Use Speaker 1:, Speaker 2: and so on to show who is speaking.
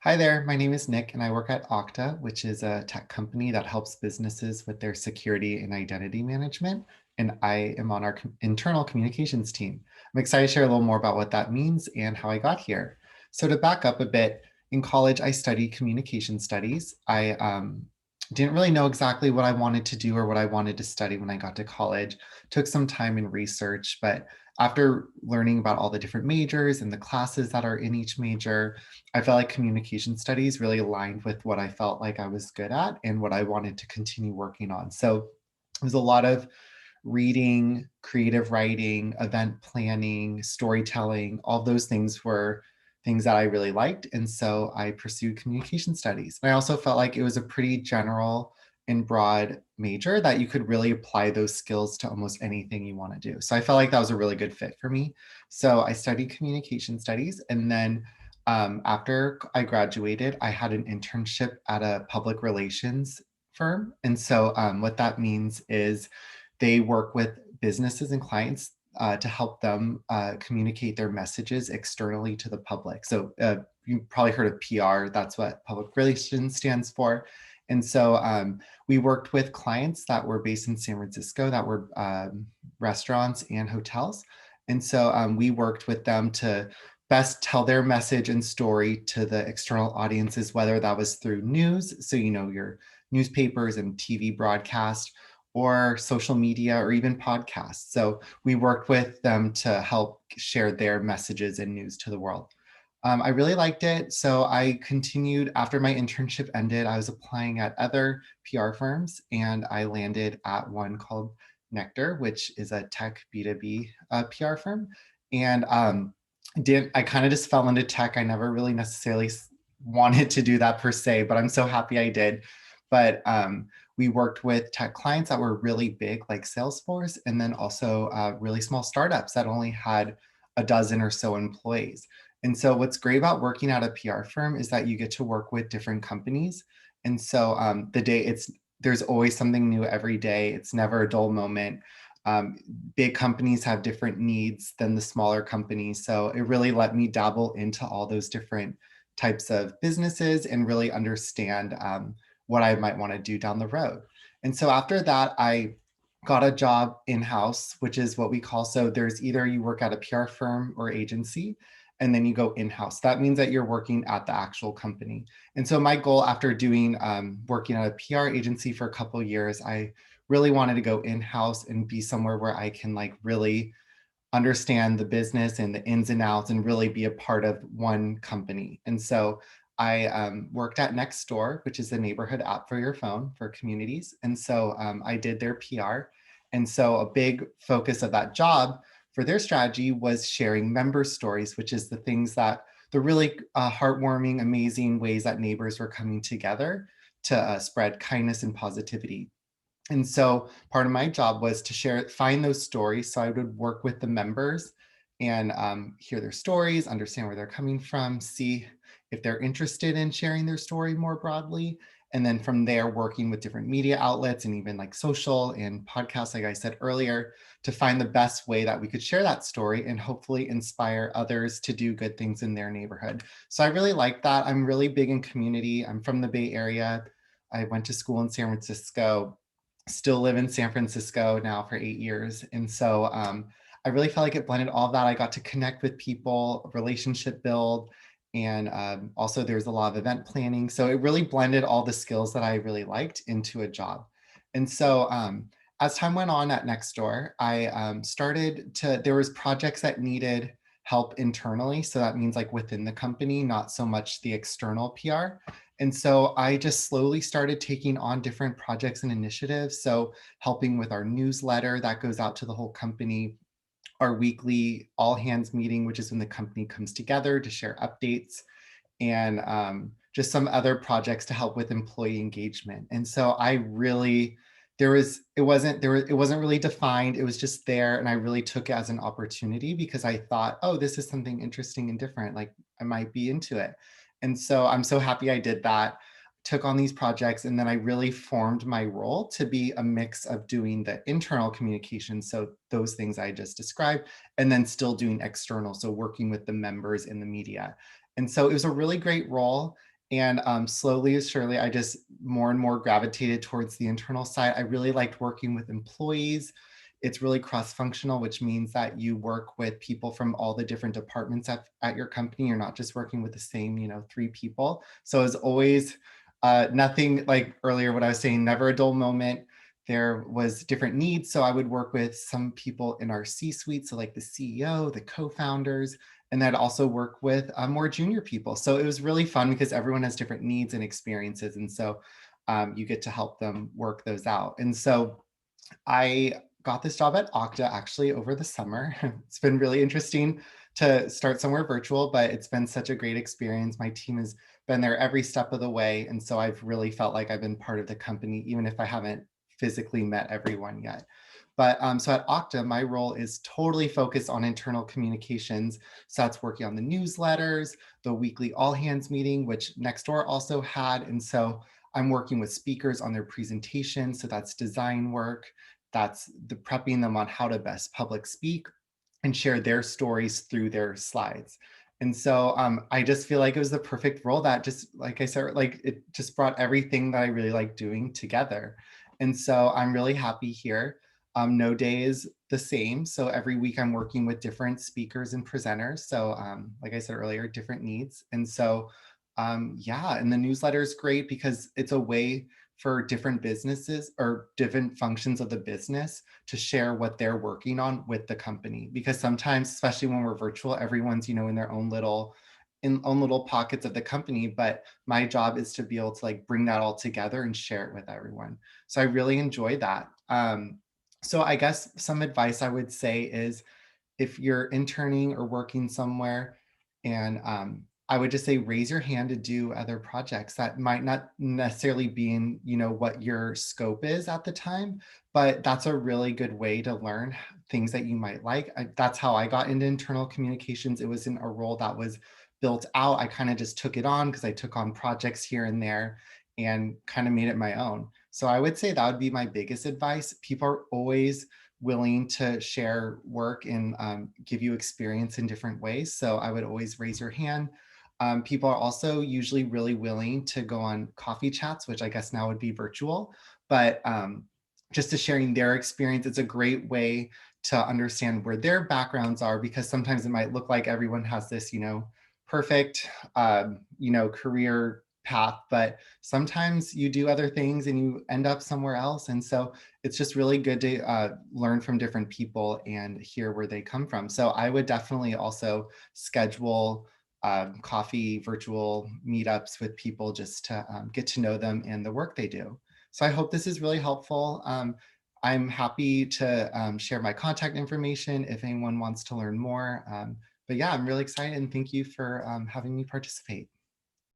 Speaker 1: Hi there, my name is Nick and I work at Okta, which is a tech company that helps businesses with their security and identity management. And I am on our internal communications team. I'm excited to share a little more about what that means and how I got here. So to back up a bit, in college, I studied communication studies. I didn't really know exactly what I wanted to do or what I wanted to study when I got to college. Took some time in research, but after learning about all the different majors and the classes that are in each major, I felt like communication studies really aligned with what I felt like I was good at and what I wanted to continue working on. So it was a lot of reading, creative writing, event planning, storytelling. All those things were things that I really liked. And so I pursued communication studies. And I also felt like it was a pretty general and broad major that you could really apply those skills to almost anything you want to do. So I felt like that was a really good fit for me. So I studied communication studies, and then after I graduated, I had an internship at a public relations firm. And so what that means is they work with businesses and clients to help them communicate their messages externally to the public. So you've probably heard of PR. That's what public relations stands for. And so we worked with clients that were based in San Francisco that were restaurants and hotels. And so we worked with them to best tell their message and story to the external audiences, whether that was through news, so your newspapers and TV broadcast, or social media, or even podcasts. So we worked with them to help share their messages and news to the world. I really liked it. So I continued after my internship ended. I was applying at other PR firms and I landed at one called Nectar, which is a tech B2B PR firm. And I kind of just fell into tech. I never really necessarily wanted to do that per se, but I'm so happy I did. But we worked with tech clients that were really big, like Salesforce, and then also really small startups that only had a dozen or so employees. And so what's great about working at a PR firm is that you get to work with different companies. And so there's always something new every day. It's never a dull moment. Um, Big companies have different needs than the smaller companies. So it really let me dabble into all those different types of businesses and really understand what I might want to do down the road. And so after that, I got a job in-house, which is what we call, so there's either you work at a PR firm or agency, and then you go in-house. That means that you're working at the actual company. And so my goal after doing working at a PR agency for a couple of years, I really wanted to go in-house and be somewhere where I can like really understand the business and the ins and outs and really be a part of one company. And so I worked at Nextdoor, which is the neighborhood app for your phone for communities. And so I did their PR. And so a big focus of that job for their strategy was sharing member stories, which is the really heartwarming, amazing ways that neighbors were coming together to spread kindness and positivity. And so part of my job was to find those stories. So I would work with the members and hear their stories, understand where they're coming from, see if they're interested in sharing their story more broadly. And then from there, working with different media outlets and even like social and podcasts, like I said earlier, to find the best way that we could share that story and hopefully inspire others to do good things in their neighborhood. So I really like that. I'm really big in community. I'm from the Bay Area. I went to school in San Francisco, still live in San Francisco now for 8 years. And so I really felt like it blended all of that. I got to connect with people, relationship build, and also there's a lot of event planning. So it really blended all the skills that I really liked into a job. And so as time went on at Nextdoor, I there was projects that needed help internally. So that means like within the company, not so much the external PR. And so I just slowly started taking on different projects and initiatives. So helping with our newsletter that goes out to the whole company, our weekly all hands meeting, which is when the company comes together to share updates, and just some other projects to help with employee engagement. And so I really, it wasn't really defined. It was just there. And I really took it as an opportunity because I thought, oh, this is something interesting and different. Like I might be into it. And so I'm so happy I did that, took on these projects, and then I really formed my role to be a mix of doing the internal communication, so those things I just described, and then still doing external, so working with the members in the media. And so it was a really great role. And slowly as surely, I just more and more gravitated towards the internal side. I really liked working with employees. It's really cross-functional, which means that you work with people from all the different departments at your company. You're not just working with the same, three people. So as always, nothing like earlier, what I was saying, never a dull moment. There was different needs. So I would work with some people in our C-suite, so like the CEO, the co-founders, and then also work with more junior people. So it was really fun because everyone has different needs and experiences. And so you get to help them work those out. And so I got this job at Okta actually over the summer. It's been really interesting to start somewhere virtual, but it's been such a great experience. My team has been there every step of the way. And so I've really felt like I've been part of the company, even if I haven't physically met everyone yet. But so at Okta, my role is totally focused on internal communications. So that's working on the newsletters, the weekly all hands meeting, which Nextdoor also had. And so I'm working with speakers on their presentations. So that's design work, that's the prepping them on how to best public speak and share their stories through their slides. And so I just feel like it was the perfect role that just, like I said, like it just brought everything that I really like doing together. And so I'm really happy here. No day is the same. So every week I'm working with different speakers and presenters. So like I said earlier, different needs. And so yeah, and the newsletter is great because it's a way for different businesses or different functions of the business to share what they're working on with the company. Because sometimes, especially when we're virtual, everyone's, in their own little pockets of the company. But my job is to be able to like bring that all together and share it with everyone. So I really enjoy that. So I guess some advice I would say is if you're interning or working somewhere, and I would just say raise your hand to do other projects that might not necessarily be in, what your scope is at the time, but that's a really good way to learn things that you might like. That's how I got into internal communications. It was in a role that was built out. I kind of just took it on because I took on projects here and there and kind of made it my own. So I would say that would be my biggest advice. People are always willing to share work and give you experience in different ways. So I would always raise your hand. People are also usually really willing to go on coffee chats, which I guess now would be virtual, but just to sharing their experience, it's a great way to understand where their backgrounds are, because sometimes it might look like everyone has this, perfect, career path, but sometimes you do other things and you end up somewhere else. And so it's just really good to learn from different people and hear where they come from. So I would definitely also schedule coffee virtual meetups with people just to get to know them and the work they do. So I hope this is really helpful. I'm happy to share my contact information if anyone wants to learn more. But yeah, I'm really excited and thank you for having me participate.